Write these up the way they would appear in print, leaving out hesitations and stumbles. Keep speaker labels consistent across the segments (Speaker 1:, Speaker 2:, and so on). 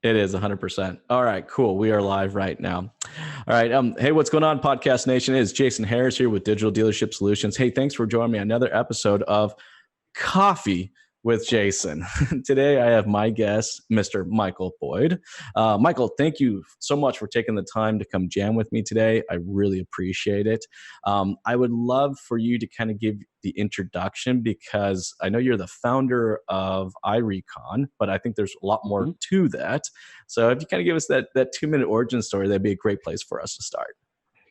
Speaker 1: It is 100%. All right, cool. We are live right now. All right. Hey, what's going on, Podcast Nation? It's Jason Harris here with Digital Dealership Solutions. Hey, thanks for joining me on another episode of Coffee with Jason. Today, I have my guest, Mr. Michael Boyd. Michael, thank you so much for taking the time to come jam with me today. I really appreciate it. I would love for you to kind of give the introduction, because I know you're the founder of iRecon, but I think there's a lot more to that. So if you kind of give us that 2-minute origin story, that'd be a great place for us to start.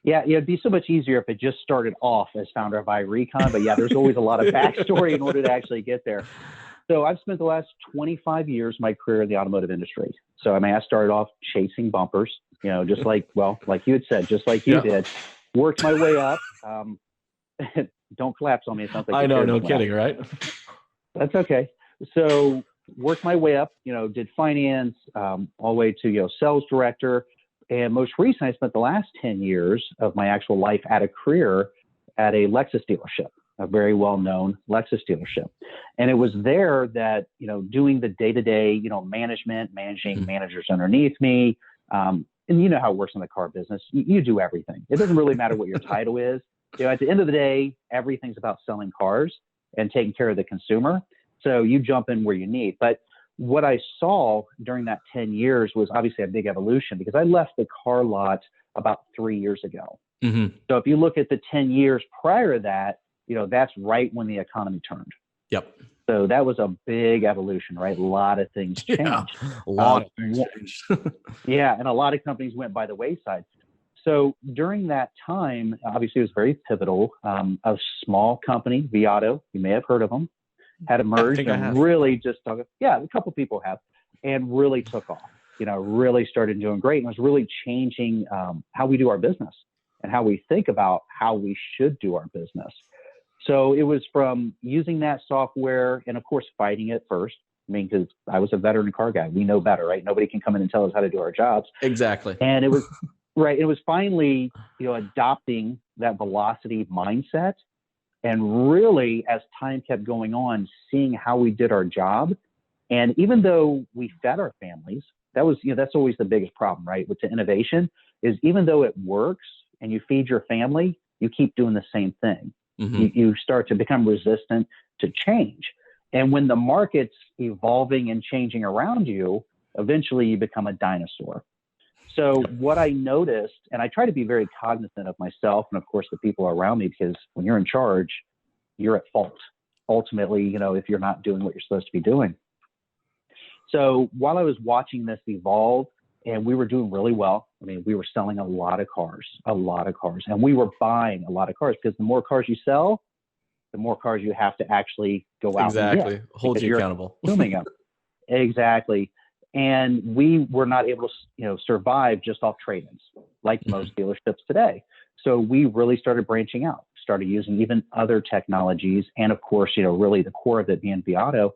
Speaker 2: Yeah, it'd be so much easier if it just started off as founder of iRecon. But yeah, there's always a lot of backstory in order to actually get there. So I've spent the last 25 years of my career in the automotive industry. So I mean, I started off chasing bumpers, just like you had said, just like you did. Worked my way up. Don't collapse on me. It sounds like
Speaker 1: I know, no kidding, right?
Speaker 2: That's okay. So worked my way up, did finance, all the way to, sales director. And most recently, I spent the last 10 years of my actual life at a career at a Lexus dealership, a very well-known Lexus dealership. And it was there that, doing the day-to-day, managing managers underneath me. And you know how it works in the car business. You do everything. It doesn't really matter what your title is. At the end of the day, everything's about selling cars and taking care of the consumer. So you jump in where you need. But what I saw during that 10 years was obviously a big evolution, because I left the car lot about 3 years ago.
Speaker 1: Mm-hmm.
Speaker 2: So if you look at the 10 years prior to that, that's right when the economy turned.
Speaker 1: Yep.
Speaker 2: So that was a big evolution, right? A lot of things changed.
Speaker 1: Yeah, a lot of things changed.
Speaker 2: Yeah, and a lot of companies went by the wayside. So during that time, obviously it was very pivotal. A small company, Viato, you may have heard of them, had emerged and really just a couple people have, and really took off, really started doing great. And it was really changing how we do our business and how we think about how we should do our business. So it was from using that software and, of course, fighting it first. I mean, because I was a veteran car guy. We know better, right? Nobody can come in and tell us how to do our jobs.
Speaker 1: Exactly.
Speaker 2: And it was right. It was finally, adopting that velocity mindset. And really, as time kept going on, seeing how we did our job. And even though we fed our families, that was, that's always the biggest problem, right? With the innovation is, even though it works and you feed your family, you keep doing the same thing.
Speaker 1: Mm-hmm.
Speaker 2: You start to become resistant to change. And when the market's evolving and changing around you, eventually you become a dinosaur. So what I noticed, and I try to be very cognizant of myself and, of course, the people around me, because when you're in charge, you're at fault. Ultimately, if you're not doing what you're supposed to be doing. So while I was watching this evolve, and we were doing really well, I mean, we were selling a lot of cars, and we were buying a lot of cars, because the more cars you sell, the more cars you have to actually go out and get,
Speaker 1: hold you accountable.
Speaker 2: Consuming them. Exactly. And we were not able to, survive just off trade-ins like most dealerships today. So we really started branching out, started using even other technologies. And of course, really the core of it being Viato,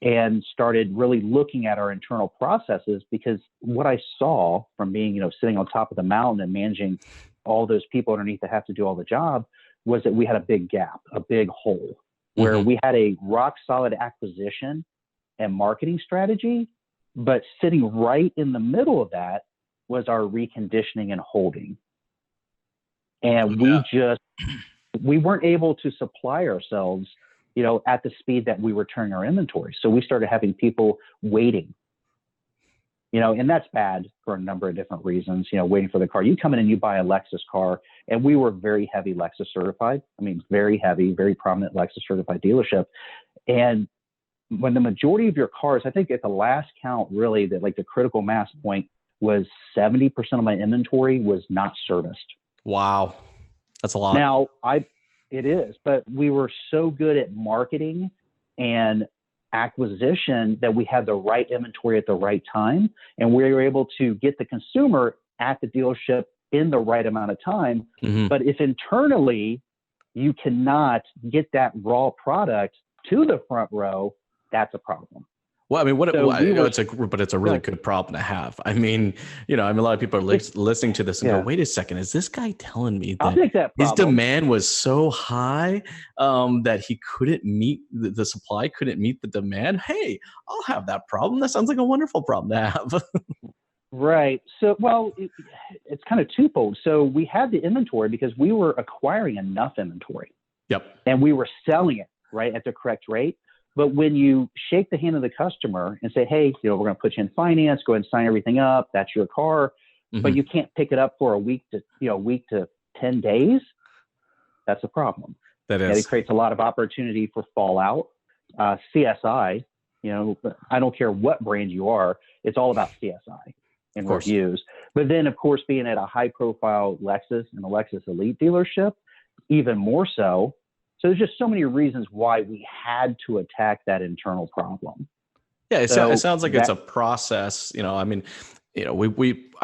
Speaker 2: and started really looking at our internal processes, because what I saw from being, sitting on top of the mountain and managing all those people underneath that have to do all the job, was that we had a big gap, a big hole, where we had a rock solid acquisition and marketing strategy. But sitting right in the middle of that was our reconditioning and holding. And we weren't able to supply ourselves, at the speed that we were turning our inventory. So we started having people waiting, and that's bad for a number of different reasons, waiting for the car. You come in and you buy a Lexus car, and we were very heavy Lexus certified. I mean, very heavy, very prominent Lexus certified dealership. And when the majority of your cars, I think at the last count, really, that like the critical mass point was 70% of my inventory was not serviced.
Speaker 1: Wow. That's a lot.
Speaker 2: Now, it is, but we were so good at marketing and acquisition that we had the right inventory at the right time. And we were able to get the consumer at the dealership in the right amount of time.
Speaker 1: Mm-hmm.
Speaker 2: But if internally you cannot get that raw product to the front row, that's a problem.
Speaker 1: Well, I mean,
Speaker 2: So we were,
Speaker 1: but it's a really good problem to have. I mean, a lot of people are listening to this and go,
Speaker 2: yeah,
Speaker 1: wait a second, is this guy telling me
Speaker 2: I'll
Speaker 1: that
Speaker 2: take that
Speaker 1: his
Speaker 2: problem.
Speaker 1: demand was so high that he couldn't meet the supply, couldn't meet the demand? Hey, I'll have that problem. That sounds like a wonderful problem to have.
Speaker 2: Right. So, well, it's kind of twofold. So we had the inventory because we were acquiring enough inventory.
Speaker 1: Yep.
Speaker 2: And we were selling it right at the correct rate. But when you shake the hand of the customer and say, hey, we're going to put you in finance, go ahead and sign everything up, that's your car, but you can't pick it up for a week to 10 days, that's a problem.
Speaker 1: That is.
Speaker 2: And it creates a lot of opportunity for fallout. CSI, I don't care what brand you are, it's all about CSI and reviews. But then, of course, being at a high-profile Lexus and a Lexus Elite dealership, even more so. So there's just so many reasons why we had to attack that internal problem.
Speaker 1: Yeah, it sounds like it's a process. I mean, I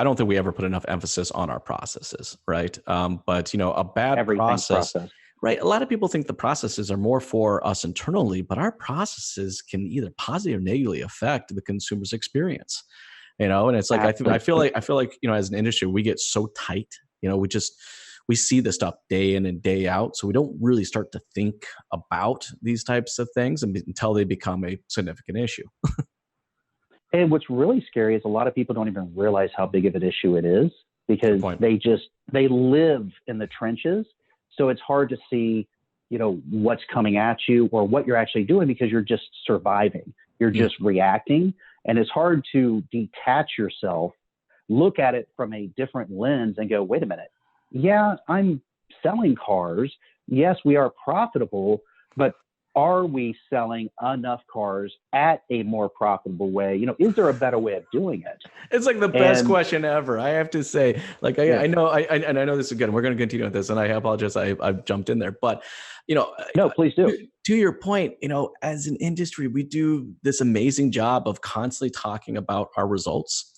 Speaker 1: don't think we ever put enough emphasis on our processes, right? But a bad process, right? A lot of people think the processes are more for us internally, but our processes can either positively or negatively affect the consumer's experience. And it's like I feel like as an industry we get so tight. We see this stuff day in and day out. So we don't really start to think about these types of things until they become a significant issue.
Speaker 2: And what's really scary is a lot of people don't even realize how big of an issue it is because they live in the trenches. So it's hard to see, what's coming at you or what you're actually doing because you're just surviving. You're just reacting. And it's hard to detach yourself, look at it from a different lens and go, wait a minute. Yeah, I'm selling cars. Yes, we are profitable, but are we selling enough cars at a more profitable way? Is there a better way of doing it?
Speaker 1: It's like the best question ever. I have to say, I know this is good. And we're going to continue with this. And I apologize. I've jumped in there, but
Speaker 2: no, please do.
Speaker 1: To your point, as an industry, we do this amazing job of constantly talking about our results.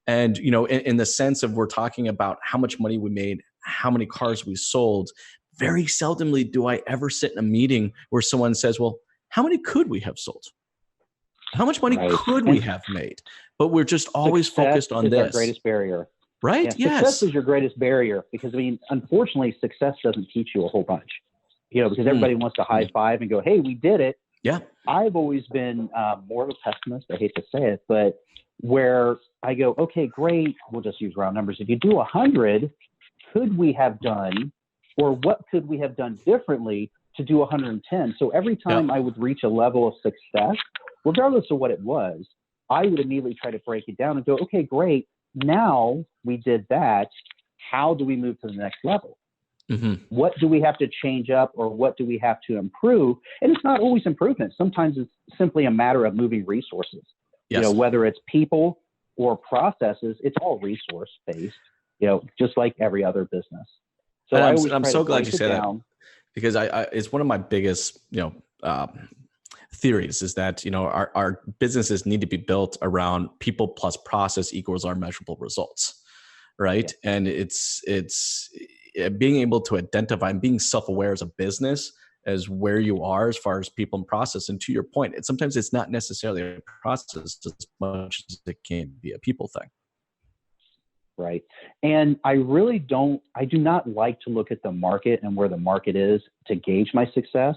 Speaker 1: And, in the sense of we're talking about how much money we made, how many cars we sold, very seldomly do I ever sit in a meeting where someone says, well, how many could we have sold? How much money could we have made? But we're just always focused on this.
Speaker 2: Our greatest barrier.
Speaker 1: Right?
Speaker 2: Yeah, success is your greatest barrier because, unfortunately, success doesn't teach you a whole bunch, because everybody wants to high five and go, hey, we did it.
Speaker 1: Yeah.
Speaker 2: I've always been more of a pessimist. I hate to say it, but where I go, okay, great. We'll just use round numbers. If you do 100, could we have done, or what could we have done differently to do 110? So every time I would reach a level of success, regardless of what it was, I would immediately try to break it down and go, okay, great. Now we did that. How do we move to the next level? What do we have to change up or what do we have to improve? And it's not always improvement. Sometimes it's simply a matter of moving resources.
Speaker 1: Yes.
Speaker 2: Whether it's people or processes, it's all resource based, just like every other business. So
Speaker 1: I'm so glad you said that because it's one of my biggest, theories is that, our businesses need to be built around people plus process equals our measurable results. Right. Yeah. And it's being able to identify and being self-aware as a business as where you are as far as people and process. And to your point, sometimes it's not necessarily a process as much as it can be a people thing.
Speaker 2: Right. And I do not like to look at the market and where the market is to gauge my success.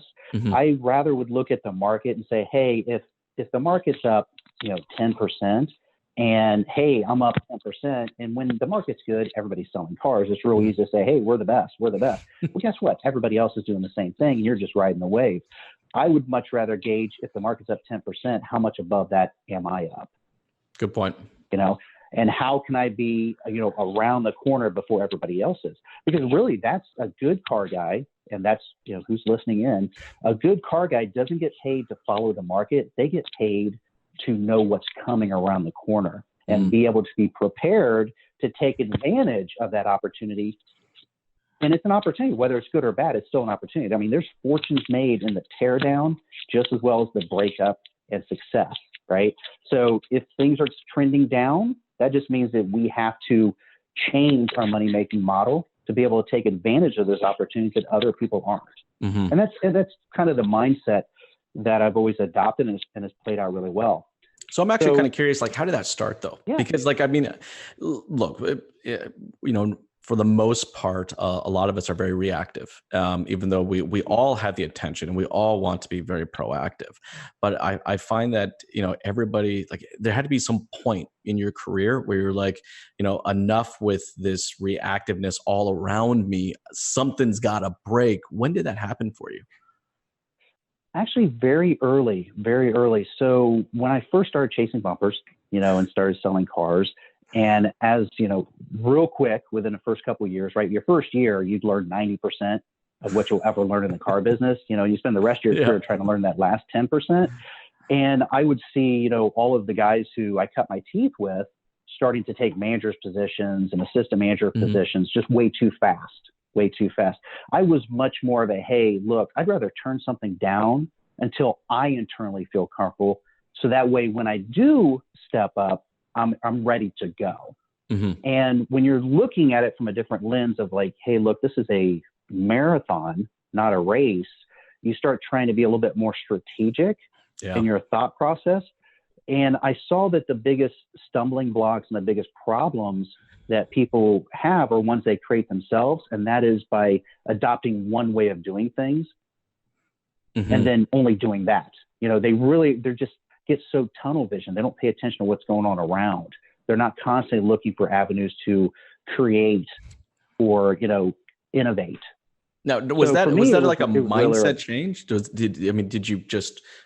Speaker 2: I rather would look at the market and say, hey, if the market's up, 10%, and hey, I'm up 10%. And when the market's good, everybody's selling cars. It's real easy to say, hey, we're the best. We're the best. Well, guess what? Everybody else is doing the same thing and you're just riding the wave. I would much rather gauge if the market's up 10%, how much above that am I up?
Speaker 1: Good point.
Speaker 2: And how can I be, around the corner before everybody else is? Because really that's a good car guy. And that's, who's listening in. A good car guy doesn't get paid to follow the market. They get paid to know what's coming around the corner and be able to be prepared to take advantage of that opportunity. And it's an opportunity, whether it's good or bad, it's still an opportunity. There's fortunes made in the teardown just as well as the breakup and success, right? So if things are trending down, that just means that we have to change our money-making model to be able to take advantage of those opportunities that other people aren't. And that's kind of the mindset that I've always adopted and has played out really well.
Speaker 1: So I'm actually kind of curious, like, how did that start though?
Speaker 2: Yeah.
Speaker 1: Because like, I mean, look, for the most part, a lot of us are very reactive, even though we all have the attention and we all want to be very proactive. But I find that, everybody, like, there had to be some point in your career where you're like, enough with this reactiveness all around me. Something's got to break. When did that happen for you?
Speaker 2: Actually, very early, very early. So when I first started chasing bumpers, and started selling cars, and as real quick within the first couple of years, right? Your first year, you'd learn 90% of what you'll ever learn in the car business. You spend the rest of your career trying to learn that last 10%. And I would see, all of the guys who I cut my teeth with starting to take managers positions and assistant manager positions just way too fast. Way too fast. I was much more of a, hey, look, I'd rather turn something down until I internally feel comfortable. So that way, when I do step up, I'm ready to go. And when you're looking at it from a different lens of like, hey, look, this is a marathon, not a race, you start trying to be a little bit more strategic in your thought process. And I saw that the biggest stumbling blocks and the biggest problems that people have are ones they create themselves. And that is by adopting one way of doing things and then only doing that. They're just get so tunnel vision. They don't pay attention to what's going on around. They're not constantly looking for avenues to create or, innovate.
Speaker 1: Now, was that like a mindset change?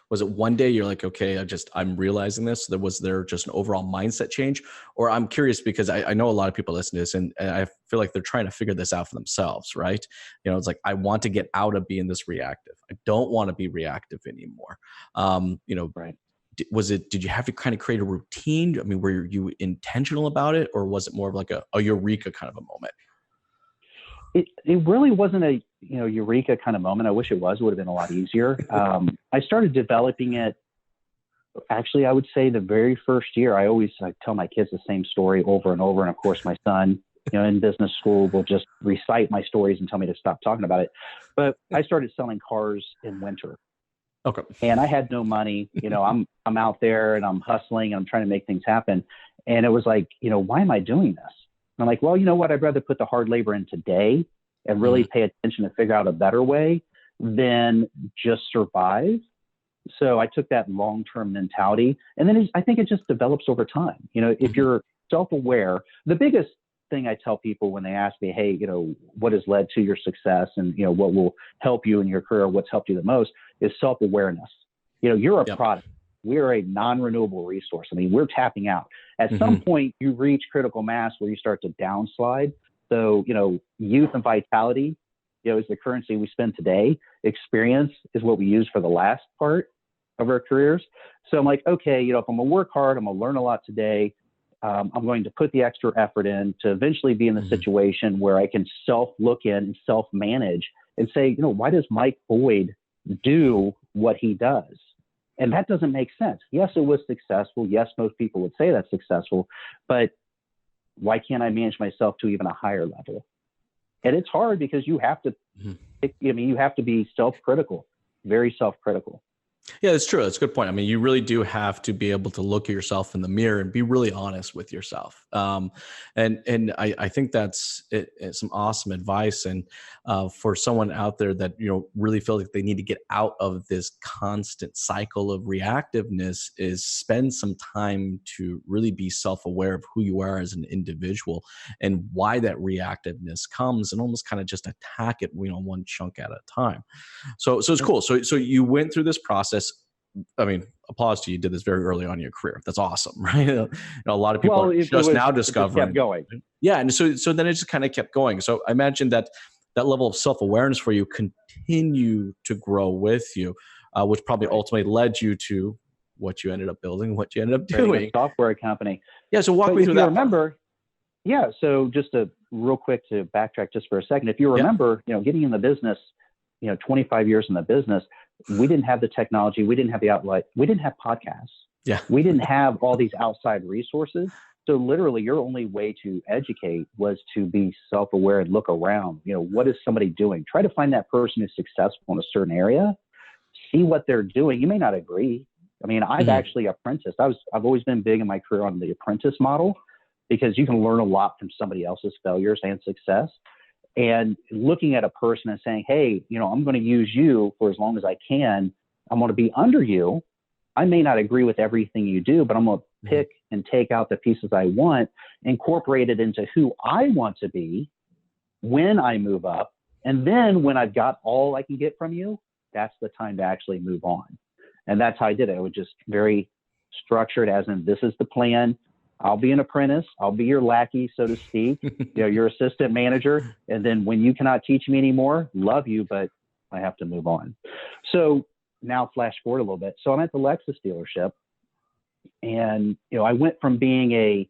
Speaker 1: Was it one day you're like, okay, I'm realizing this? Was there just an overall mindset change? Or I'm curious because I know a lot of people listen to this and I feel like they're trying to figure this out for themselves, right? It's like, I want to get out of being this reactive. I don't want to be reactive anymore.
Speaker 2: Right.
Speaker 1: Did you have to kind of create a routine? I mean, were you intentional about it, or was it more of like a eureka kind of a moment?
Speaker 2: It really wasn't a eureka kind of moment. I wish it was. It would have been a lot easier. I started developing it. Actually, I would say the very first year. I tell my kids the same story over and over. And of course, my son, in business school, will just recite my stories and tell me to stop talking about it. But I started selling cars in winter.
Speaker 1: Okay.
Speaker 2: And I had no money. I'm out there and I'm hustling and I'm trying to make things happen. And it was like, why am I doing this? And I'm like, well, you know what? I'd rather put the hard labor in today and really pay attention to figure out a better way than just survive. So I took that long-term mentality. And then I think it just develops over time. If you're self-aware, the biggest thing I tell people when they ask me, hey, what has led to your success and, what will help you in your career, what's helped you the most is self-awareness. You're a product. We're a non-renewable resource. I mean, we're tapping out. At some point, you reach critical mass where you start to downslide. So, youth and vitality, is the currency we spend today. Experience is what we use for the last part of our careers. So I'm like, okay, if I'm going to work hard, I'm going to learn a lot today. I'm going to put the extra effort in to eventually be in the situation where I can self-look in and self-manage and say, why does Mike Boyd do what he does? And that doesn't make sense. Yes, it was successful. Yes, most people would say that's successful, but why can't I manage myself to even a higher level? And it's hard because you have to, you have to be self-critical, very self-critical.
Speaker 1: Yeah, that's true. That's a good point. I mean, you really do have to be able to look at yourself in the mirror and be really honest with yourself. And I think that's some awesome advice. And for someone out there that really feels like they need to get out of this constant cycle of reactiveness, is spend some time to really be self-aware of who you are as an individual and why that reactiveness comes, and almost kind of just attack it, one chunk at a time. So it's cool. So you went through this process. I mean, applause to you. Did this very early on in your career. That's awesome, right? A lot of people are just now discovering.
Speaker 2: Kept going.
Speaker 1: Yeah, and so then it just kind of kept going. So I imagine that level of self-awareness for you continued to grow with you, which probably ultimately led you to what you ended up building, what you ended up doing.
Speaker 2: A software company.
Speaker 1: Yeah. So walk me through that.
Speaker 2: Remember? Yeah. So just real quick to backtrack just for a second. If you remember, getting in the business, 25 years in the business, we didn't have the technology. We didn't have the outlet. We didn't have podcasts.
Speaker 1: Yeah.
Speaker 2: We didn't have all these outside resources. So literally your only way to educate was to be self-aware and look around. What is somebody doing? Try to find that person who's successful in a certain area, see what they're doing. You may not agree. I mean, I've actually apprenticed. I've always been big in my career on the apprentice model because you can learn a lot from somebody else's failures and success. And looking at a person and saying, hey, I'm going to use you for as long as I can. I'm going to be under you. I may not agree with everything you do, but I'm going to pick and take out the pieces I want, incorporate it into who I want to be when I move up. And then when I've got all I can get from you, that's the time to actually move on. And that's how I did it. It was just very structured, as in, this is the plan. I'll be an apprentice. I'll be your lackey, so to speak, your assistant manager. And then when you cannot teach me anymore, love you, but I have to move on. So now flash forward a little bit. So I'm at the Lexus dealership, and, I went from being a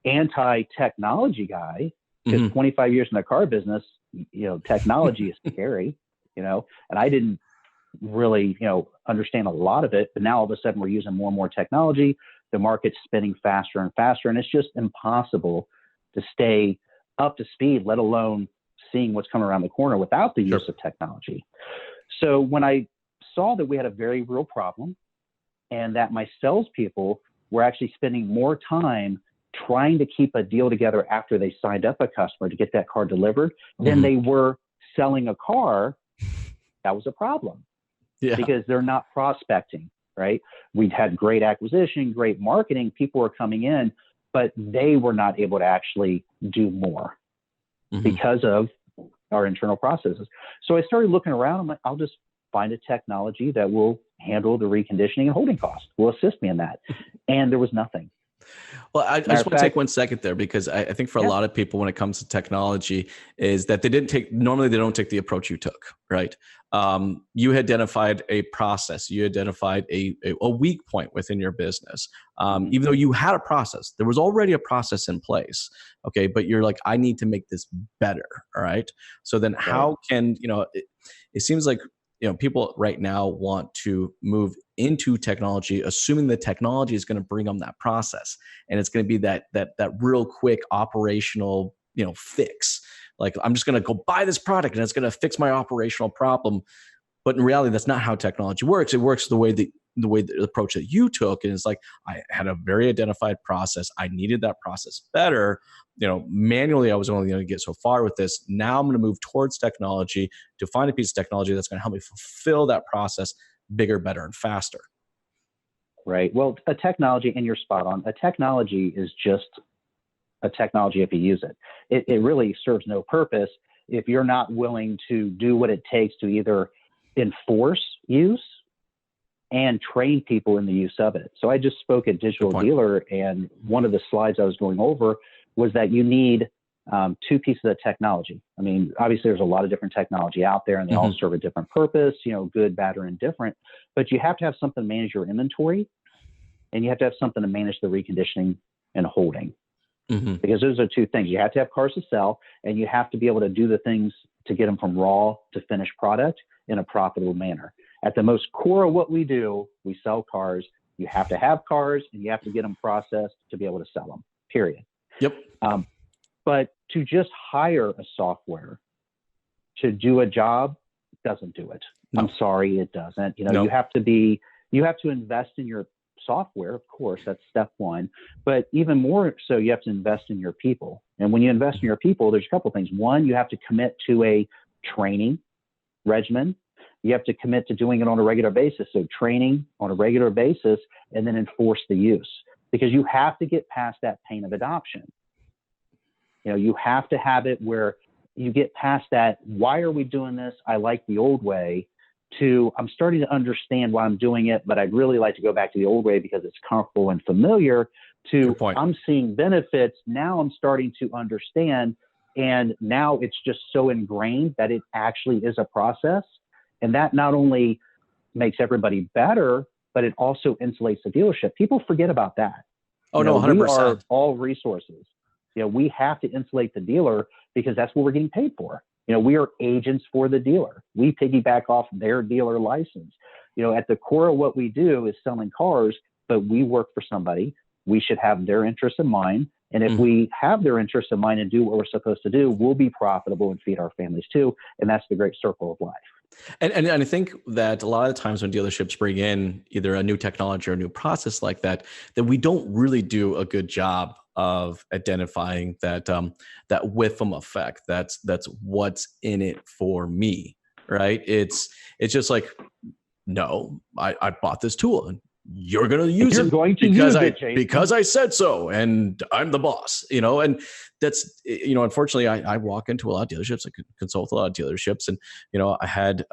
Speaker 2: anti-technology guy, because 25 years in the car business, technology is scary, and I didn't really, understand a lot of it. But now all of a sudden we're using more and more technology. The market's spinning faster and faster, and it's just impossible to stay up to speed, let alone seeing what's coming around the corner without the use of technology. So when I saw that we had a very real problem, and that my salespeople were actually spending more time trying to keep a deal together after they signed up a customer to get that car delivered than they were selling a car, that was a problem. Because they're not prospecting, right? We'd had great acquisition, great marketing, people were coming in, but they were not able to actually do more because of our internal processes. So I started looking around. I'm like, I'll just find a technology that will handle the reconditioning and holding costs, will assist me in that. And there was nothing.
Speaker 1: Well, I just want to take 1 second there, because I think for a lot of people, when it comes to technology, is that normally they don't take the approach you took, right? You identified a process, you identified a weak point within your business. Even though you had a process, there was already a process in place. Okay. But you're like, I need to make this better. All right. So then how can, it seems like, people right now want to move into technology, assuming the technology is going to bring them that process, and it's going to be that real quick operational, fix. Like, I'm just going to go buy this product and it's going to fix my operational problem. But in reality, that's not how technology works. It works the way the approach that you took. And it's like, I had a very identified process. I needed that process better. Manually, I was only going to get so far with this. Now I'm going to move towards technology to find a piece of technology that's going to help me fulfill that process bigger, better, and faster.
Speaker 2: Right. Well, a technology, and you're spot on. A technology is just a technology if you use it. It really serves no purpose if you're not willing to do what it takes to either enforce use and train people in the use of it. So I just spoke at Digital Dealer, and one of the slides I was going over was that you need two pieces of technology. I mean, obviously there's a lot of different technology out there, and they all serve a different purpose, good, bad, or indifferent, but you have to have something to manage your inventory, and you have to have something to manage the reconditioning and holding. Because those are two things. You have to have cars to sell, and you have to be able to do the things to get them from raw to finished product in a profitable manner. At the most core of what we do, we sell cars. You have to have cars, and you have to get them processed to be able to sell them, period.
Speaker 1: Yep.
Speaker 2: But to just hire a software to do a job doesn't do it. No. I'm sorry, it doesn't. You have to invest in your software, of course, that's step one. But even more so, you have to invest in your people. And when you invest in your people, there's a couple of things. One, you have to commit to a training regimen. You have to commit to doing it on a regular basis. So training on a regular basis, and then enforce the use, because you have to get past that pain of adoption. You have to have it where you get past that, why are we doing this? I like the old way, to I'm starting to understand why I'm doing it, but I'd really like to go back to the old way because it's comfortable and familiar, to I'm seeing benefits. Now I'm starting to understand. And now it's just so ingrained that it actually is a process. And that not only makes everybody better, but it also insulates the dealership. People forget about that.
Speaker 1: Oh, no, 100%.
Speaker 2: We are all resources. We have to insulate the dealer because that's what we're getting paid for. We are agents for the dealer. We piggyback off their dealer license. At the core of what we do is selling cars, but we work for somebody. We should have their interests in mind. And if we have their interests in mind and do what we're supposed to do, we'll be profitable and feed our families too. And that's the great circle of life.
Speaker 1: And I think that a lot of the times when dealerships bring in either a new technology or a new process like that, that we don't really do a good job of identifying that that whiffum effect. That's what's in it for me, right? It's just like, no, I bought this tool and you're going to use
Speaker 2: You're
Speaker 1: it
Speaker 2: going to
Speaker 1: because
Speaker 2: use
Speaker 1: I
Speaker 2: it, Jason.
Speaker 1: because I said so, and I'm the boss, and that's, unfortunately, I walk into a lot of dealerships, I consult a lot of dealerships, and I had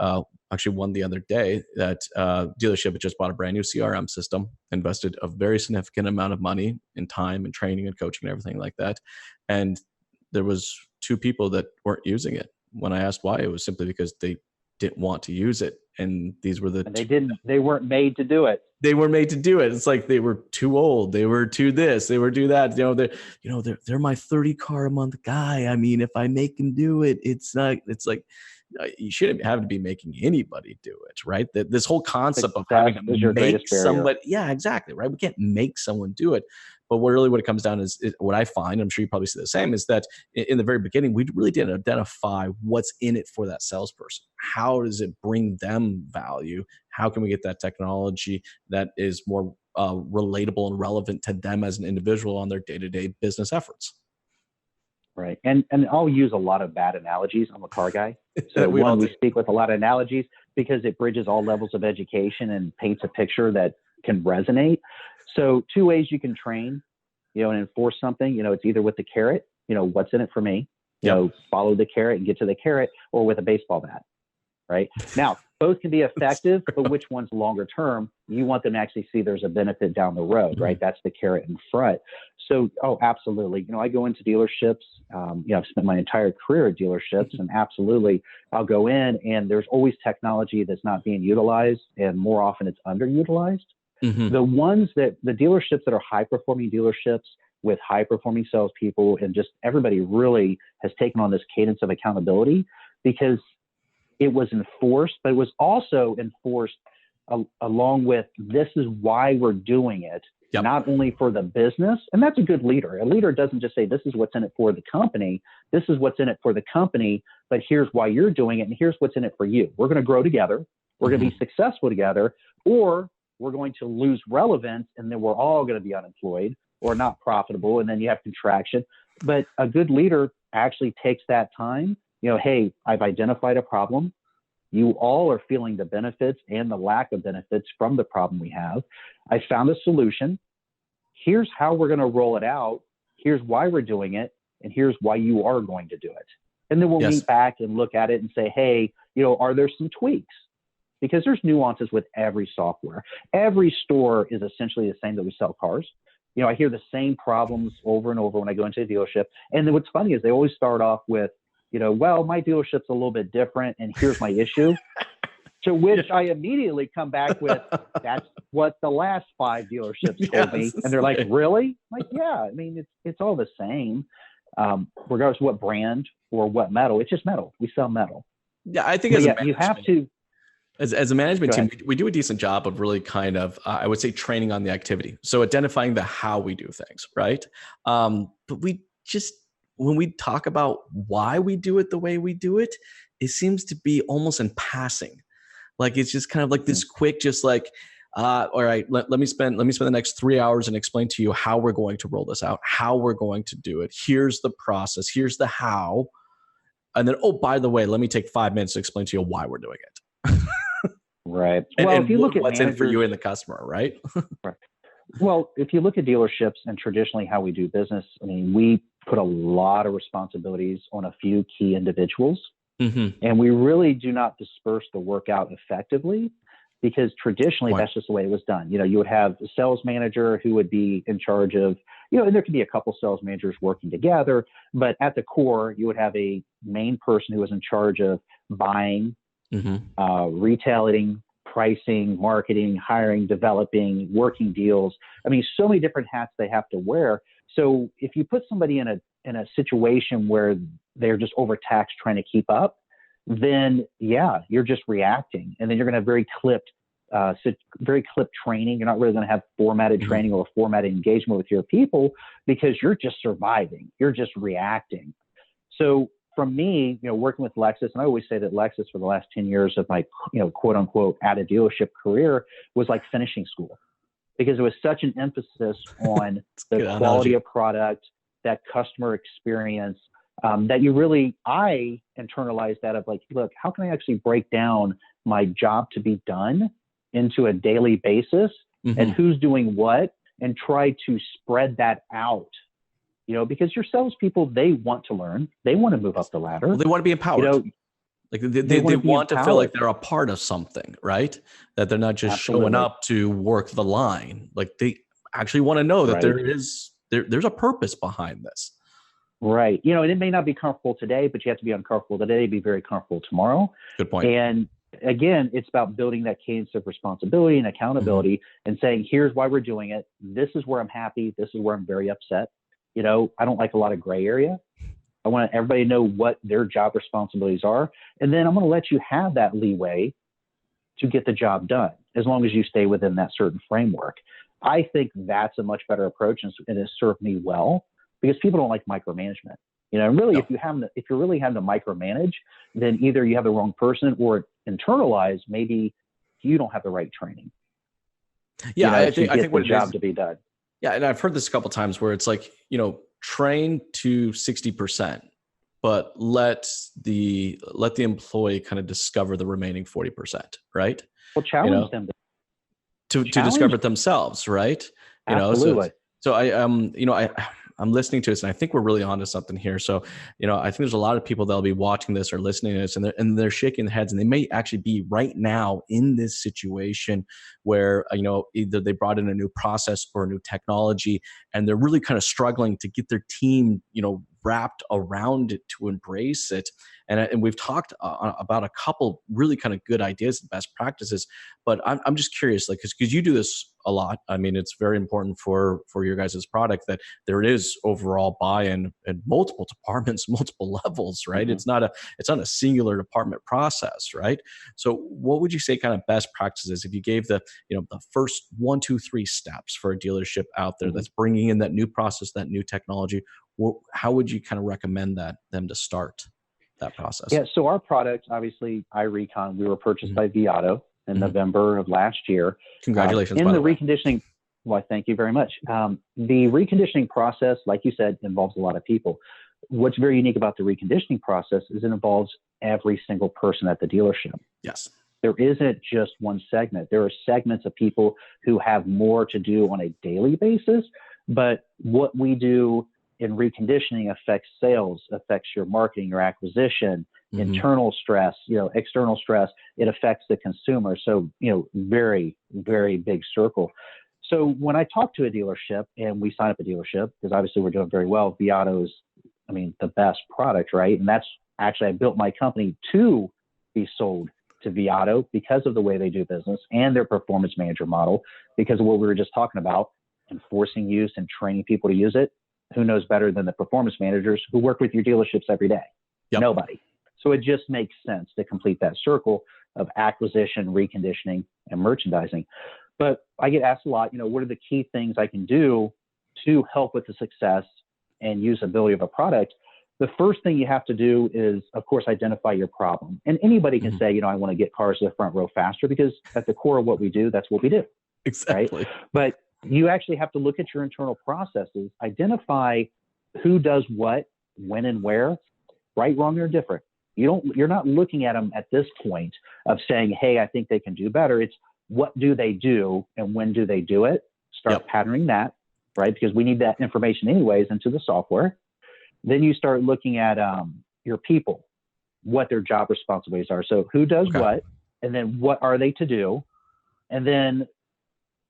Speaker 1: actually one the other day that dealership had just bought a brand new CRM system, invested a very significant amount of money in time and training and coaching and everything like that, and there was two people that weren't using it. When I asked why, it was simply because they didn't want to use it, and these were the
Speaker 2: they weren't made to do it.
Speaker 1: They were made to do it. It's like they were too old. They were too this. They were too that. They're my 30 car a month guy. I mean, if I make them do it, it's not. It's like you shouldn't have to be making anybody do it, right? This whole concept of having to make somebody, yeah, exactly, right. We can't make someone do it. But what it comes down is what I find, I'm sure you probably see the same, is that in the very beginning, we really didn't identify what's in it for that salesperson. How does it bring them value? How can we get that technology that is more relatable and relevant to them as an individual on their day-to-day business efforts?
Speaker 2: Right. And I'll use a lot of bad analogies. I'm a car guy. So we speak with a lot of analogies because it bridges all levels of education and paints a picture that can resonate. So two ways you can train, and enforce something, it's either with the carrot, what's in it for me, follow the carrot and get to the carrot, or with a baseball bat. Right. Now, both can be effective, but which one's longer term? You want them to actually see there's a benefit down the road, right? That's the carrot in front. So, absolutely. I go into dealerships. I've spent my entire career at dealerships, and absolutely, I'll go in and there's always technology that's not being utilized, and more often it's underutilized. Mm-hmm. The dealerships that are high performing dealerships with high performing salespeople, and just everybody really has taken on this cadence of accountability because it was enforced, but it was also enforced along with, this is why we're doing it, not only for the business. And that's a good leader. A leader doesn't just say, this is what's in it for the company. This is what's in it for the company, but here's why you're doing it. And here's what's in it for you. We're going to grow together. We're going to be successful together, or we're going to lose relevance. And then we're all going to be unemployed or not profitable. And then you have contraction. But a good leader actually takes that time. Hey, I've identified a problem. You all are feeling the benefits and the lack of benefits from the problem we have. I found a solution. Here's how we're going to roll it out. Here's why we're doing it. And here's why you are going to do it. And then we'll meet back and look at it and say, hey, are there some tweaks? Because there's nuances with every software. Every store is essentially the same that we sell cars. I hear the same problems over and over when I go into a dealership. And then what's funny is they always start off with, well, my dealership's a little bit different, and here's my issue. To which I immediately come back with, that's what the last 5 dealerships told me. And they're like, really? I'm like, yeah, I mean, it's all the same, regardless of what brand or what metal. It's just metal. We sell metal.
Speaker 1: Yeah, I think
Speaker 2: you have to.
Speaker 1: As a management team, we do a decent job of really kind of, I would say, training on the activity. So identifying the how we do things, right? But we just, when we talk about why we do it the way we do it, it seems to be almost in passing. Like it's just kind of like this quick, just like, all right, let me spend the next 3 hours and explain to you how we're going to roll this out, how we're going to do it. Here's the process. Here's the how. And then, oh, by the way, let me take 5 minutes to explain to you why we're doing it.
Speaker 2: Right.
Speaker 1: And if you look at what's in for you and the customer, right?
Speaker 2: Right. Well, if you look at dealerships and traditionally how we do business, I mean, we put a lot of responsibilities on a few key individuals. Mm-hmm. And we really do not disperse the work out effectively because traditionally that's just the way it was done. You would have a sales manager who would be in charge of, and there could be a couple sales managers working together, but at the core, you would have a main person who was in charge of buying, retailing, pricing, marketing, hiring, developing, working deals. I mean, so many different hats they have to wear. So if you put somebody in a situation where they're just overtaxed trying to keep up, then you're just reacting, and then you're going to have very clipped training. You're not really going to have formatted training or formatted engagement with your people because you're just surviving. You're just reacting. So from me, working with Lexus, and I always say that Lexus for the last 10 years of my, quote unquote, at a dealership career was like finishing school, because it was such an emphasis on the quality of product, that customer experience, that I internalized that of like, look, how can I actually break down my job to be done into a daily basis, and who's doing what, and try to spread that out, because your salespeople, they want to learn, they want to move up the ladder.
Speaker 1: Well, they want to be empowered. Like they want to feel like they're a part of something, right? That they're not just showing up to work the line. Like they actually want to know that there's a purpose behind this.
Speaker 2: Right. And it may not be comfortable today, but you have to be uncomfortable today, be very comfortable tomorrow.
Speaker 1: Good point.
Speaker 2: And again, it's about building that cadence of responsibility and accountability, and saying, here's why we're doing it. This is where I'm happy. This is where I'm very upset. I don't like a lot of gray area. I want everybody to know what their job responsibilities are. And then I'm going to let you have that leeway to get the job done, as long as you stay within that certain framework. I think that's a much better approach, and it has served me well, because people don't like micromanagement. And really, if you're really having to micromanage, then either you have the wrong person, or internalize, maybe you don't have the right training.
Speaker 1: Yeah, I think
Speaker 2: the job to be done.
Speaker 1: Yeah, and I've heard this a couple of times where it's like, train to 60%, but let the employee kind of discover the remaining 40%, right?
Speaker 2: Well, challenge them
Speaker 1: to discover it themselves, right?
Speaker 2: Absolutely.
Speaker 1: So I'm listening to this, and I think we're really onto something here. So, I think there's a lot of people that'll be watching this or listening to this, and they're shaking their heads, and they may actually be right now in this situation where, either they brought in a new process or a new technology, and they're really kind of struggling to get their team, wrapped around it to embrace it. And we've talked about a couple really kind of good ideas and best practices, but I'm just curious, like, because you do this a lot. I mean, it's very important for your guys' product that there is overall buy-in in multiple departments, multiple levels, right? It's not a singular department process, right? So what would you say kind of best practices, if you gave the first 1, 2, 3 steps for a dealership out there that's bringing in that new process, that new technology? How would you kind of recommend them to start that process?
Speaker 2: Yeah, so our product, obviously, iRecon, we were purchased by Viato in November of last year.
Speaker 1: Congratulations.
Speaker 2: In the reconditioning, well, thank you very much. The reconditioning process, like you said, involves a lot of people. What's very unique about the reconditioning process is it involves every single person at the dealership.
Speaker 1: Yes.
Speaker 2: There isn't just one segment. There are segments of people who have more to do on a daily basis, but what we do in reconditioning affects sales, affects your marketing, your acquisition, internal stress, external stress. It affects the consumer. So, very, very big circle. So when I talk to a dealership and we sign up a dealership, because obviously we're doing very well, Viato's, the best product, right? And that's actually, I built my company to be sold to Viato because of the way they do business and their performance manager model, because of what we were just talking about, enforcing use and training people to use it. Who knows better than the performance managers who work with your dealerships every day?
Speaker 1: Yep.
Speaker 2: Nobody. So it just makes sense to complete that circle of acquisition, reconditioning, and merchandising. But I get asked a lot, what are the key things I can do to help with the success and usability of a product? The first thing you have to do is, of course, identify your problem. And anybody can say, I want to get cars to the front row faster, because at the core of what we do, that's what we do.
Speaker 1: Exactly.
Speaker 2: Right? But you actually have to look at your internal processes, identify who does what, when and where, right, wrong, or different. You're not looking at them at this point of saying, hey, I think they can do better. It's what do they do and when do they do it? Start patterning that, right? Because we need that information anyways into the software. Then you start looking at your people, what their job responsibilities are. So who does what, and then what are they to do? And then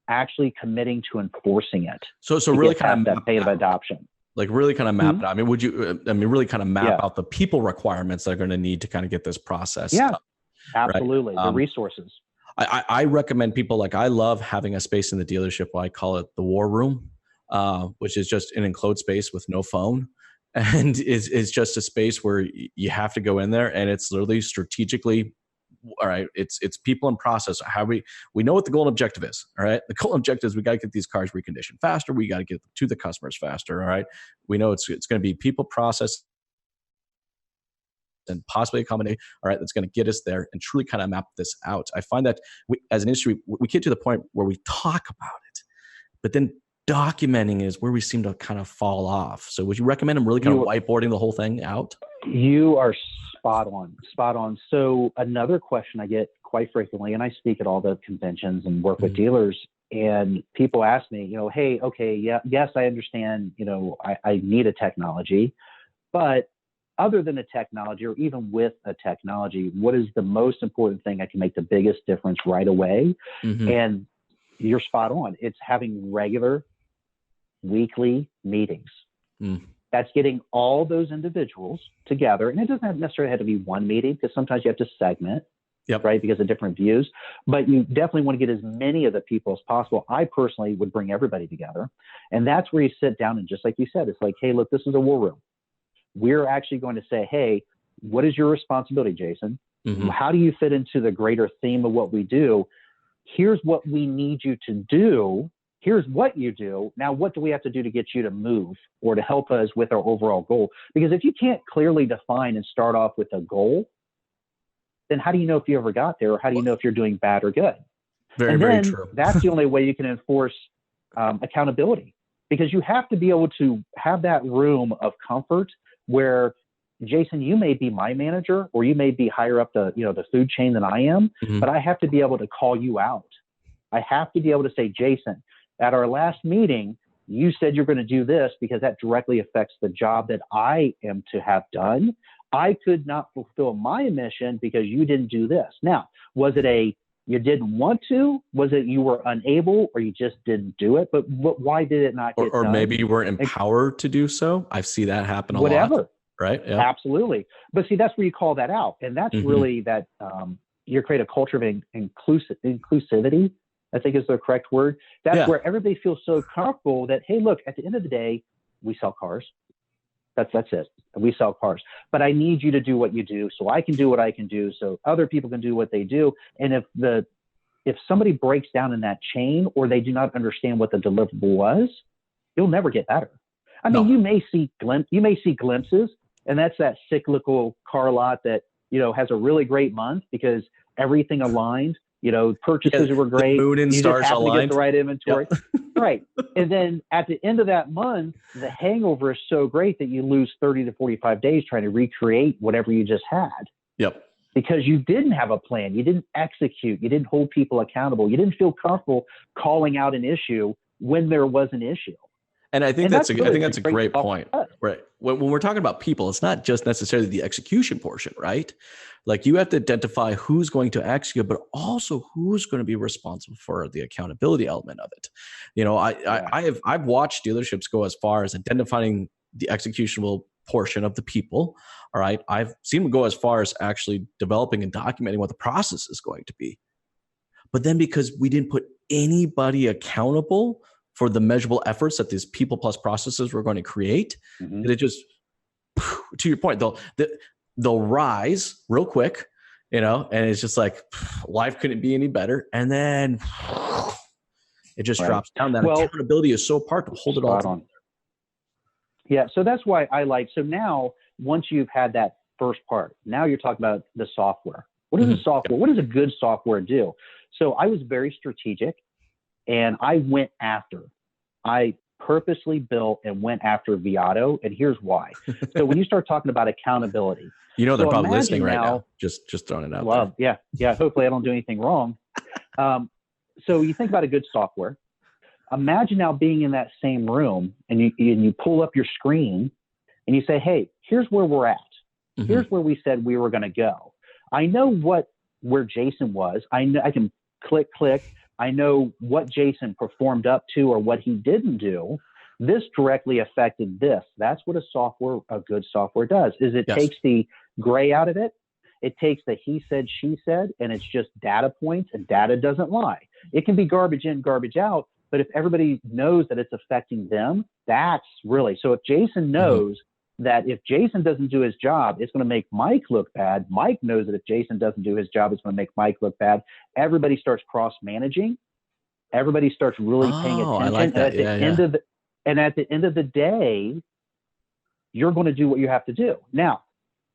Speaker 2: actually committing to enforcing it.
Speaker 1: So really kind of
Speaker 2: that phase of adoption.
Speaker 1: Like really kind of map it out. Really kind of map out the people requirements that are going to need to kind of get this process.
Speaker 2: Yeah, absolutely.
Speaker 1: Right?
Speaker 2: The resources.
Speaker 1: I recommend people, like, I love having a space in the dealership. I call it the war room, which is just an enclosed space with no phone. And is just a space where you have to go in there, and it's literally strategically, all right, it's people and process. How we know what the goal and objective is. All right. The goal and objective is we got to get these cars reconditioned faster. We got to get them to the customers faster. All right. We know it's going to be people, process, and possibly a combination, all right, that's going to get us there and truly kind of map this out. I find that as an industry, we get to the point where we talk about it, but then documenting is where we seem to kind of fall off. So would you recommend them really kind of whiteboarding the whole thing out?
Speaker 2: You are spot on. So another question I get quite frequently, and I speak at all the conventions and work with dealers, and people ask me, hey, okay, yes, I understand, I need a technology, but other than a technology, or even with a technology, what is the most important thing that can make the biggest difference right away? And you're spot on. It's having regular weekly meetings. That's getting all those individuals together. And it doesn't necessarily have to be one meeting, because sometimes you have to segment, right? Because of different views. But you definitely want to get as many of the people as possible. I personally would bring everybody together. And that's where you sit down and, just like you said, it's like, hey, look, this is a war room. We're actually going to say, hey, what is your responsibility, Jason? How do you fit into the greater theme of what we do? Here's what we need you to do. Here's what you do. Now, what do we have to do to get you to move or to help us with our overall goal? Because if you can't clearly define and start off with a goal, then how do you know if you ever got there, or how do you know if you're doing bad or good? Very true. That's the only way you can enforce accountability, because you have to be able to have that room of comfort where, Jason, you may be my manager, or you may be higher up the food chain than I am, but I have to be able to call you out. I have to be able to say, Jason, at our last meeting, you said you're going to do this because that directly affects the job that I am to have done. I could not fulfill my mission because you didn't do this. Now, was it you didn't want to? Was it you were unable, or you just didn't do it? But why did it not get done?
Speaker 1: Or maybe you weren't empowered to do so. I see that happen a lot. Right? Yeah.
Speaker 2: Absolutely. But see, that's where you call that out. And that's really that you create a culture of inclusivity, I think is the correct word. That's where everybody feels so comfortable that, hey, look, at the end of the day, we sell cars. That's it. We sell cars. But I need you to do what you do so I can do what I can do, so other people can do what they do. And if somebody breaks down in that chain, or they do not understand what the deliverable was, you'll never get better. I mean, you may see glimpses, and that's that cyclical car lot that, has a really great month because everything aligned. Purchases were great.
Speaker 1: The moon and stars
Speaker 2: aligned. You just have to get the right inventory. Right. And then at the end of that month, the hangover is so great that you lose 30 to 45 days trying to recreate whatever you just had.
Speaker 1: Yep.
Speaker 2: Because you didn't have a plan. You didn't execute. You didn't hold people accountable. You didn't feel comfortable calling out an issue when there was an issue.
Speaker 1: And I think that's a great point, right? When we're talking about people, it's not just necessarily the execution portion, right? Like, you have to identify who's going to execute, but also who's going to be responsible for the accountability element of it. I've watched dealerships go as far as identifying the executionable portion of the people. All right. I've seen them go as far as actually developing and documenting what the process is going to be. But then, because we didn't put anybody accountable for the measurable efforts that these people plus processes were going to create, it just, to your point, they'll rise real quick, and it's just like, life couldn't be any better. And then it just drops down. That accountability is so hard to hold it all together.
Speaker 2: Yeah. So that's why so now, once you've had that first part, now you're talking about the software. What is the software? What does a good software do? So I was very strategic, and I purposely built and went after Viato, and here's why. So when you start talking about accountability,
Speaker 1: they're probably listening right now. Just throwing it out there.
Speaker 2: Yeah. Hopefully I don't do anything wrong. So you think about a good software. Imagine now being in that same room, and you pull up your screen and you say, hey, here's where we're at. Here's where we said we were going to go. I know where Jason was. I know I can click. I know what Jason performed up to or what he didn't do. This directly affected this. That's what a good software does, is it takes the gray out of it. It takes the he said, she said, and it's just data points, and data doesn't lie. It can be garbage in, garbage out, but if everybody knows that it's affecting them, that's really, so if Jason knows that if Jason doesn't do his job, it's going to make Mike look bad. Mike knows that if Jason doesn't do his job, it's going to make Mike look bad. Everybody starts cross-managing. Everybody starts really paying attention.
Speaker 1: I like that.
Speaker 2: And at the end of the day, you're going to do what you have to do. Now,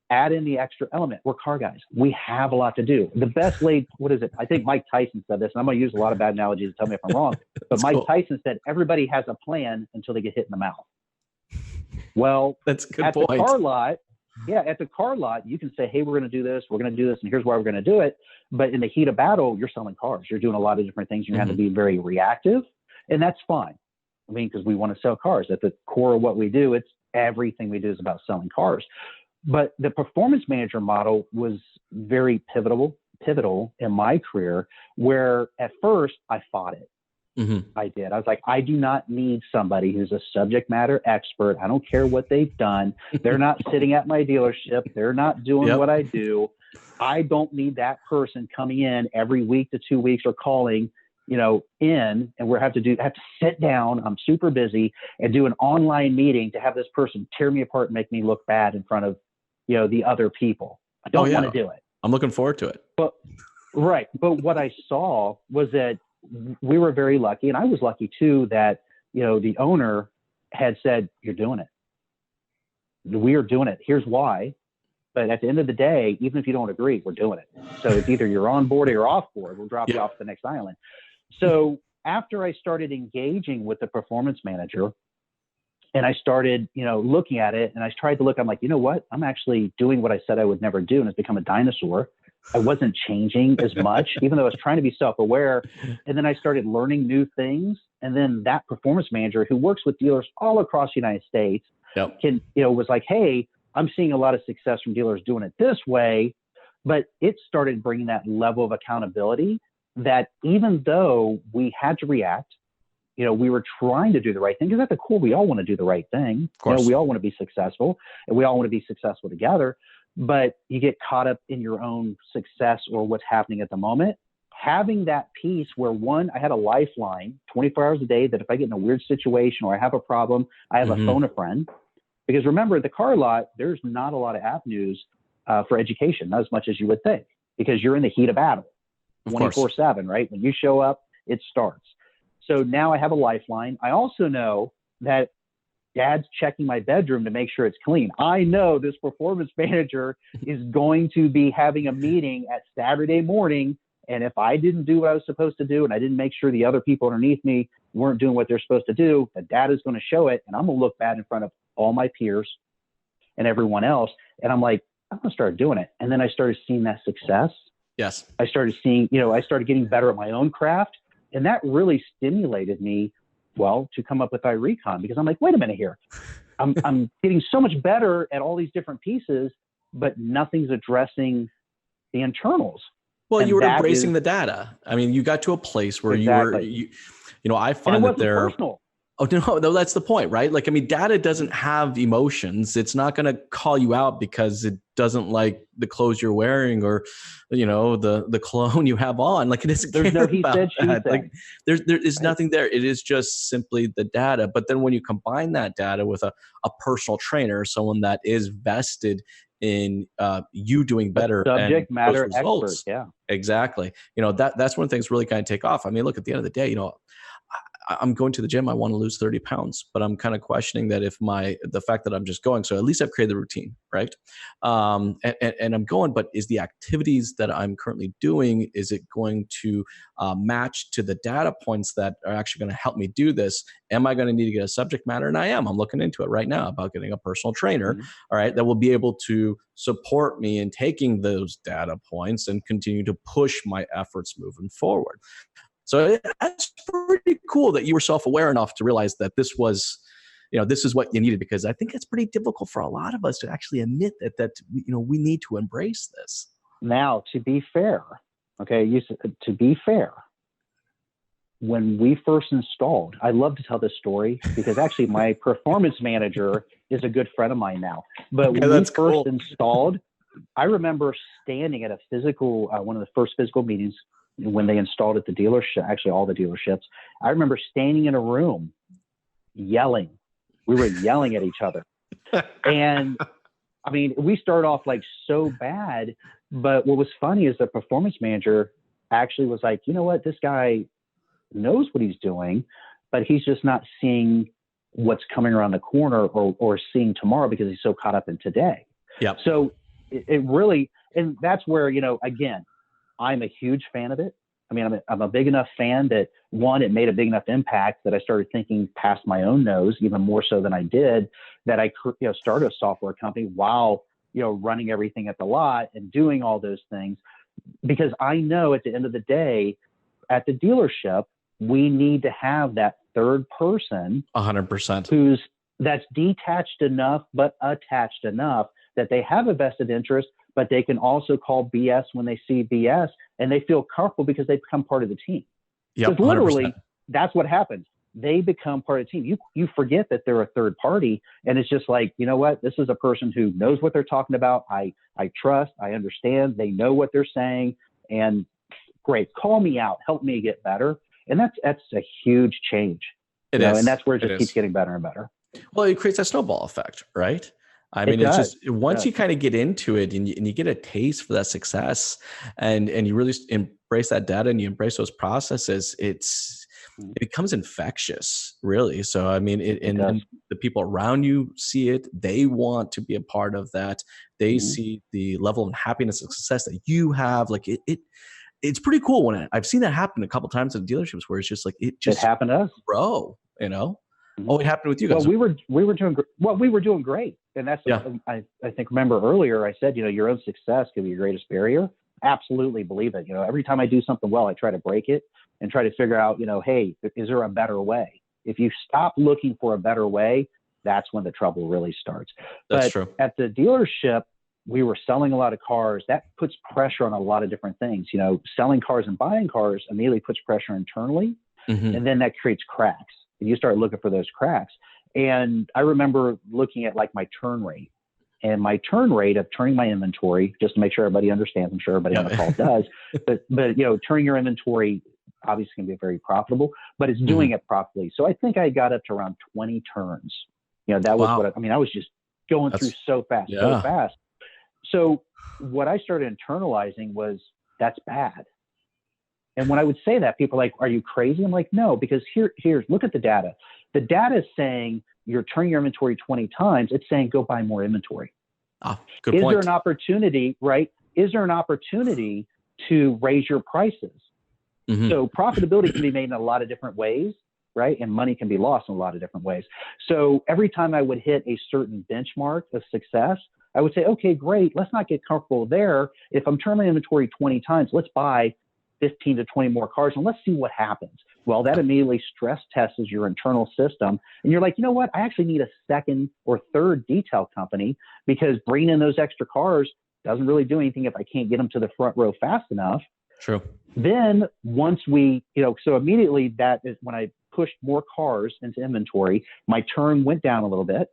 Speaker 2: add in the extra element. We're car guys. We have a lot to do. The best laid, what is it? I think Mike Tyson said this, and I'm going to use a lot of bad analogies. Tell me if I'm wrong. But Mike Tyson said, everybody has a plan until they get hit in the mouth. Well,
Speaker 1: that's a good
Speaker 2: at
Speaker 1: point.
Speaker 2: The car lot, at the car lot, you can say, hey, we're going to do this, and here's why we're going to do it. But in the heat of battle, you're selling cars. You're doing a lot of different things. You have to be very reactive, and that's fine. I mean, because we want to sell cars. At the core of what we do, it's everything we do is about selling cars. But the performance manager model was very pivotal in my career, where at first I fought it. I did. I was like, I do not need somebody who's a subject matter expert. I don't care what they've done. They're not sitting at my dealership. They're not doing what I do. I don't need that person coming in every week to 2 weeks or calling, in, and we have to sit down. I'm super busy and do an online meeting to have this person tear me apart and make me look bad in front of, the other people. I don't want to do it.
Speaker 1: I'm looking forward to it.
Speaker 2: But what I saw was that we were very lucky, and I was lucky too, that, the owner had said, you're doing it. We are doing it. Here's why. But at the end of the day, even if you don't agree, we're doing it. So it's either you're on board or you're off board. We'll drop you off the next island. So after I started engaging with the performance manager, and I started, looking at it, and I tried to look, I'm like, you know what? I'm actually doing what I said I would never do, and it's become a dinosaur. I wasn't changing as much, even though I was trying to be self-aware. And then I started learning new things. And then that performance manager who works with dealers all across the United States was like, hey, I'm seeing a lot of success from dealers doing it this way. But it started bringing that level of accountability that even though we had to react, we were trying to do the right thing, because at the core, we all want to do the right thing.
Speaker 1: Of course.
Speaker 2: We all want to be successful, and we all want to be successful together. But you get caught up in your own success or what's happening at the moment. Having that piece where, one, I had a lifeline 24 hours a day, that if I get in a weird situation or I have a problem, I have a phone a friend. Because remember, at the car lot, there's not a lot of avenues for education, not as much as you would think, because you're in the heat of battle 24/7, right? When you show up, it starts. So now I have a lifeline. I also know that Dad's checking my bedroom to make sure it's clean. I know this performance manager is going to be having a meeting at Saturday morning. And if I didn't do what I was supposed to do, and I didn't make sure the other people underneath me weren't doing what they're supposed to do, the dad is going to show it. And I'm going to look bad in front of all my peers and everyone else. And I'm like, I'm going to start doing it. And then I started seeing that success.
Speaker 1: Yes.
Speaker 2: I started seeing, I started getting better at my own craft. And that really stimulated me, to come up with iRecon, because I'm like, wait a minute here. I'm getting so much better at all these different pieces, but nothing's addressing the internals.
Speaker 1: Well, you were embracing the data. I mean, you got to a place where I find that they're personal. Oh, no, that's the point, right? Like, I mean, data doesn't have emotions. It's not going to call you out because it doesn't like the clothes you're wearing or, the cologne you have on. Like, it isn't. There's no he said, she said. Like, there is nothing there. It is just simply the data. But then when you combine that data with a personal trainer, someone that is vested in you doing better,
Speaker 2: subject matter expert,
Speaker 1: exactly. That's when things really kind of take off. I mean, look, at the end of the day, I'm going to the gym. I want to lose 30 pounds, but I'm kind of questioning that if the fact that I'm just going, so at least I've created the routine, right? And I'm going, but is the activities that I'm currently doing, is it going to match to the data points that are actually going to help me do this? Am I going to need to get a subject matter? And I'm looking into it right now about getting a personal trainer, all right, that will be able to support me in taking those data points and continue to push my efforts moving forward. So that's pretty cool that you were self-aware enough to realize that this was, this is what you needed, because I think it's pretty difficult for a lot of us to actually admit that we need to embrace this.
Speaker 2: Now, to be fair, when we first installed, I love to tell this story because actually my performance manager is a good friend of mine now. But when we first installed, I remember standing at a physical, one of the first physical meetings, when they installed at the dealership, actually all the dealerships. I remember standing in a room yelling. We were yelling at each other. And I mean, we started off like so bad, but what was funny is the performance manager actually was like, you know what, this guy knows what he's doing, but he's just not seeing what's coming around the corner or seeing tomorrow because he's so caught up in today.
Speaker 1: Yeah.
Speaker 2: So it really, and that's where, again, I'm a huge fan of it. I mean, I'm a big enough fan that, one, it made a big enough impact that I started thinking past my own nose, even more so than I did, that I started a software company while, running everything at the lot and doing all those things. Because I know at the end of the day, at the dealership, we need to have that third person
Speaker 1: 100%
Speaker 2: that's detached enough, but attached enough that they have a vested interest, but they can also call BS when they see BS, and they feel comfortable because they become part of the team.
Speaker 1: Yep,
Speaker 2: because literally that's what happens. They become part of the team. You forget that they're a third party, and it's just like, you know what? This is a person who knows what they're talking about. I trust, I understand, they know what they're saying, and great, call me out, help me get better. And that's a huge change.
Speaker 1: It is.
Speaker 2: And that's where it just keeps getting better and better.
Speaker 1: Well, it creates a snowball effect, right? I mean, it's just once you kind of get into it and you get a taste for that success and you really embrace that data and you embrace those processes, it becomes infectious, really. So, I mean, and the people around you see it. They want to be a part of that. They see the level of happiness and success that you have. Like it's pretty cool when I've seen that happen a couple of times at dealerships where it's just like, it
Speaker 2: happened to us,
Speaker 1: bro, Oh, it happened with you guys.
Speaker 2: Well, we were doing great. And that's, I think, remember earlier I said, your own success can be your greatest barrier. Absolutely believe it. Every time I do something well, I try to break it and try to figure out, hey, is there a better way? If you stop looking for a better way, that's when the trouble really starts.
Speaker 1: That's true.
Speaker 2: At the dealership, we were selling a lot of cars. That puts pressure on a lot of different things. Selling cars and buying cars immediately puts pressure internally, and then that creates cracks. And you start looking for those cracks. And I remember looking at like my turn rate, and my turn rate of turning my inventory, just to make sure everybody understands. I'm sure everybody on the call does, but turning your inventory obviously can be very profitable, but it's doing it properly. So I think I got up to around 20 turns. That was what I was just going through so fast. So what I started internalizing was, that's bad. And when I would say that, people are like, are you crazy? I'm like, no, because here's look at the data. The data is saying you're turning your inventory 20 times. It's saying go buy more inventory.
Speaker 1: Good point.
Speaker 2: Is there an opportunity, right? Is there an opportunity to raise your prices? So profitability can be made in a lot of different ways, right? And money can be lost in a lot of different ways. So every time I would hit a certain benchmark of success, I would say, okay, great. Let's not get comfortable there. If I'm turning my inventory 20 times, let's buy 15 to 20 more cars and let's see what happens. Well, that immediately stress tests your internal system. And you're like, you know what? I actually need a second or third detail company, because bringing in those extra cars doesn't really do anything if I can't get them to the front row fast enough.
Speaker 1: True.
Speaker 2: Then once we, so immediately that is when I pushed more cars into inventory, my turn went down a little bit.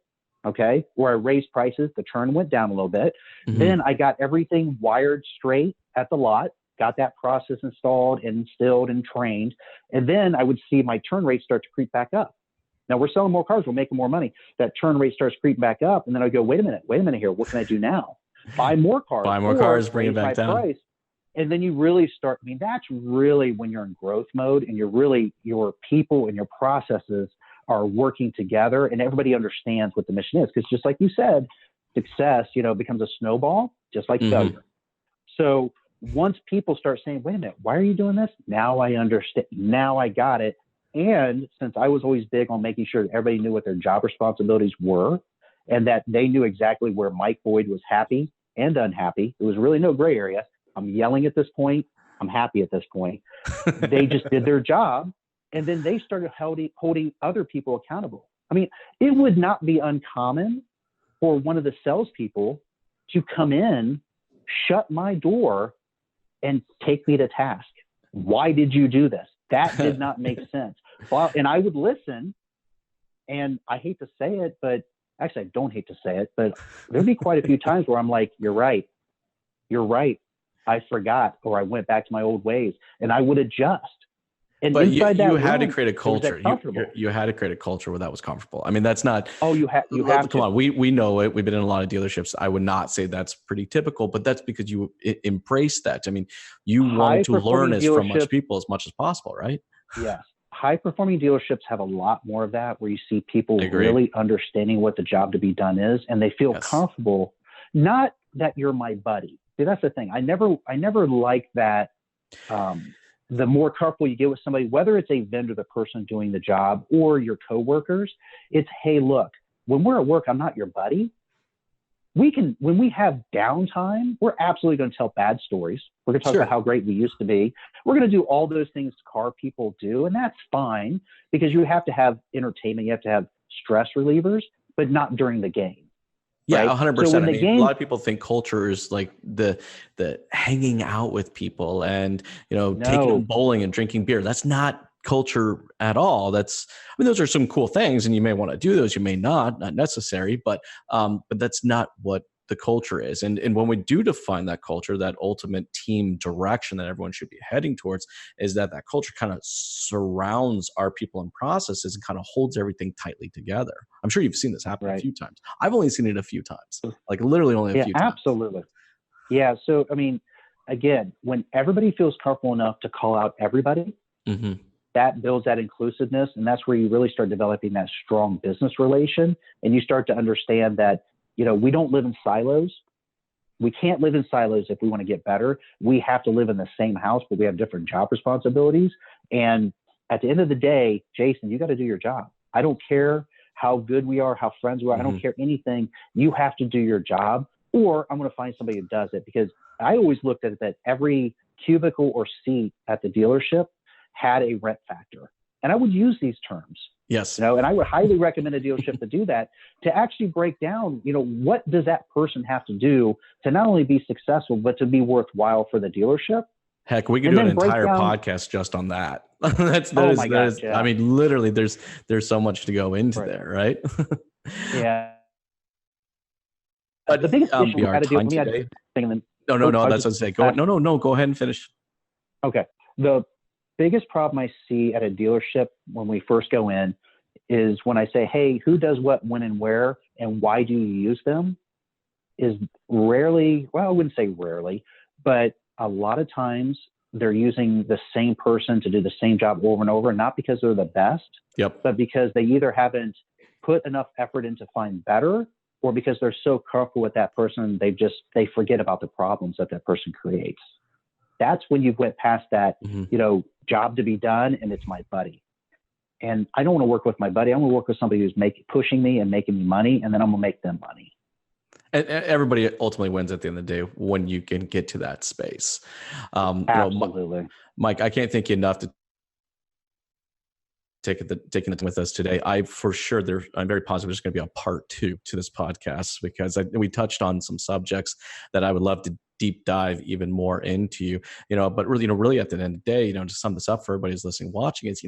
Speaker 2: Okay. Or I raised prices, the turn went down a little bit. Then I got everything wired straight at the lot, got that process installed and instilled and trained. And then I would see my turn rate start to creep back up. Now we're selling more cars, we're making more money. That turn rate starts creeping back up. And then I go, wait a minute here. What can I do now? Buy more cars,
Speaker 1: bring it back down.
Speaker 2: Price. And then you really start, that's really when you're in growth mode and your people and your processes are working together and everybody understands what the mission is. Because just like you said, success, becomes a snowball, just like failure. So once people start saying, wait a minute, why are you doing this? Now I understand. Now I got it. And since I was always big on making sure that everybody knew what their job responsibilities were and that they knew exactly where Mike Boyd was happy and unhappy, there was really no gray area. I'm yelling at this point. I'm happy at this point. They just did their job. And then they started holding other people accountable. I mean, it would not be uncommon for one of the salespeople to come in, shut my door, and take me to task. Why did you do this? That did not make sense. Well, and I would listen, and I hate to say it, but actually I don't hate to say it, but there'd be quite a few times where I'm like, you're right. I forgot, or I went back to my old ways, and I would adjust. And
Speaker 1: but you had to create a culture. You had to create a culture where that was comfortable. I mean, that's not.
Speaker 2: Oh, you have.
Speaker 1: Come on, we know it. We've been in a lot of dealerships. I would not say that's pretty typical, but that's because you embrace that. I mean, you wanted to learn from much people as much as possible, right?
Speaker 2: Yes. High performing dealerships have a lot more of that, where you see people really understanding what the job to be done is, and they feel comfortable. Not that you're my buddy. See, that's the thing. I never like that. The more comfortable you get with somebody, whether it's a vendor, the person doing the job, or your coworkers, it's, hey, look, when we're at work, I'm not your buddy. When we have downtime, we're absolutely going to tell bad stories. We're going to talk about how great we used to be. We're going to do all those things car people do, and that's fine because you have to have entertainment. You have to have stress relievers, but not during the game.
Speaker 1: Yeah,
Speaker 2: right?
Speaker 1: 100%.
Speaker 2: So
Speaker 1: I mean, a lot of people think culture is like the hanging out with people and, taking them bowling and drinking beer. That's not culture at all. Those are some cool things and you may want to do those. You may not necessary, but that's not what the culture is. And when we do define that culture, that ultimate team direction that everyone should be heading towards is that culture kind of surrounds our people and processes and kind of holds everything tightly together. I'm sure you've seen this happen a few times. I've only seen it a few times, like literally only a few times.
Speaker 2: Absolutely. Yeah. So, I mean, again, when everybody feels comfortable enough to call out everybody, that builds that inclusiveness. And that's where you really start developing that strong business relation. And you start to understand that, we don't live in silos. We can't live in silos if we want to get better. We have to live in the same house, but we have different job responsibilities. And at the end of the day, Jason, you got to do your job. I don't care how good we are, how friends we are. I don't care anything. You have to do your job, or I'm going to find somebody who does it, because I always looked at it that every cubicle or seat at the dealership had a rent factor. And I would use these terms.
Speaker 1: Yes.
Speaker 2: And I would highly recommend a dealership to do that, to actually break down, what does that person have to do to not only be successful, but to be worthwhile for the dealership?
Speaker 1: Heck, we could do an entire podcast just on that. I mean, literally there's so much to go into there, right?
Speaker 2: Yeah. But the biggest issue we had to deal with,
Speaker 1: No, that's what I say. Go ahead and finish.
Speaker 2: Okay. The biggest problem I see at a dealership when we first go in is when I say, hey, who does what, when, and where, and why do you use them, is rarely, well, I wouldn't say rarely, but a lot of times they're using the same person to do the same job over and over, not because they're the best, but because they either haven't put enough effort in to find better, or because they're so comfortable with that person, they forget about the problems that person creates. That's when you've went past that, job to be done, and it's my buddy. And I don't want to work with my buddy. I want to work with somebody who's pushing me and making me money, and then I'm going to make them money.
Speaker 1: And everybody ultimately wins at the end of the day when you can get to that space.
Speaker 2: Absolutely.
Speaker 1: Mike, I can't thank you enough to taking it with us today. I'm very positive there's going to be a part 2 to this podcast, because we touched on some subjects that I would love to deep dive even more into, but really at the end of the day, to sum this up for everybody who's listening, watching, it's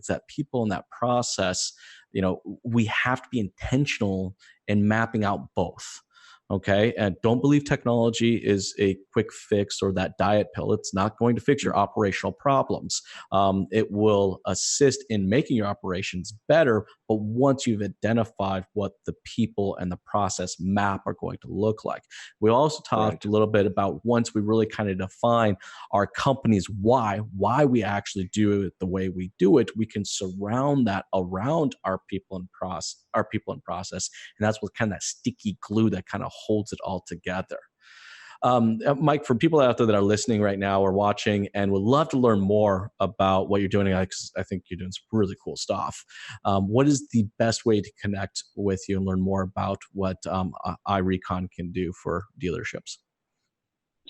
Speaker 1: that people in that process, we have to be intentional in mapping out both. Okay. And don't believe technology is a quick fix or that diet pill. It's not going to fix your operational problems. It will assist in making your operations better. But once you've identified what the people and the process map are going to look like, we also talked a little bit about, once we really kind of define our company's why we actually do it the way we do it, we can surround that around our people and process. And that's what kind of that sticky glue that kind of holds it all together. Mike, for people out there that are listening right now or watching and would love to learn more about what you're doing, I think you're doing some really cool stuff. What is the best way to connect with you and learn more about what iRecon can do for dealerships?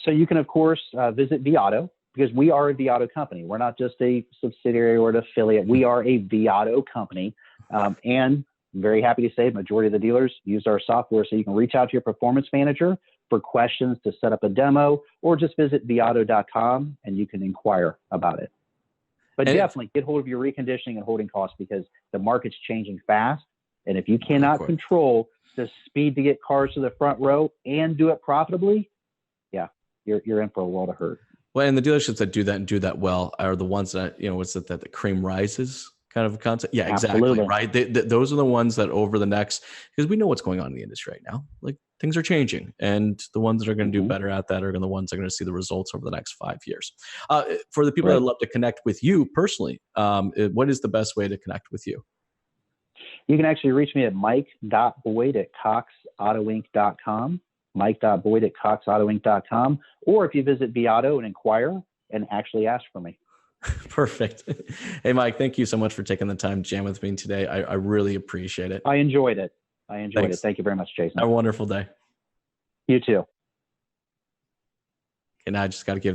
Speaker 2: So you can, of course, visit vAuto, because we are a vAuto company. We're not just a subsidiary or an affiliate. We are a vAuto company. And I'm very happy to say the majority of the dealers use our software, so you can reach out to your performance manager for questions to set up a demo, or just visit vAuto.com and you can inquire about it. But definitely get hold of your reconditioning and holding costs, because the market's changing fast. And if you cannot control the speed to get cars to the front row and do it profitably, you're in for a world of hurt.
Speaker 1: Well, and the dealerships that do that and do that well are the ones that, what's it, that the cream rises kind of a concept. Yeah, exactly. Right. Those are the ones that over the next, because we know what's going on in the industry right now. Like, things are changing, and the ones that are going to do better at that are the ones that are going to see the results over the next 5 years. For the people that love to connect with you personally, what is the best way to connect with you?
Speaker 2: You can actually reach me at mike.boyd@coxautoinc.com. mike.boyd@coxautoinc.com, or if you visit Viato and inquire and actually ask for me.
Speaker 1: Perfect. Hey, Mike, thank you so much for taking the time to jam with me today. I really appreciate it.
Speaker 2: I enjoyed it.
Speaker 1: Thanks.
Speaker 2: Thank you very much, Jason.
Speaker 1: Have a wonderful day.
Speaker 2: You too.
Speaker 1: And I just got to give that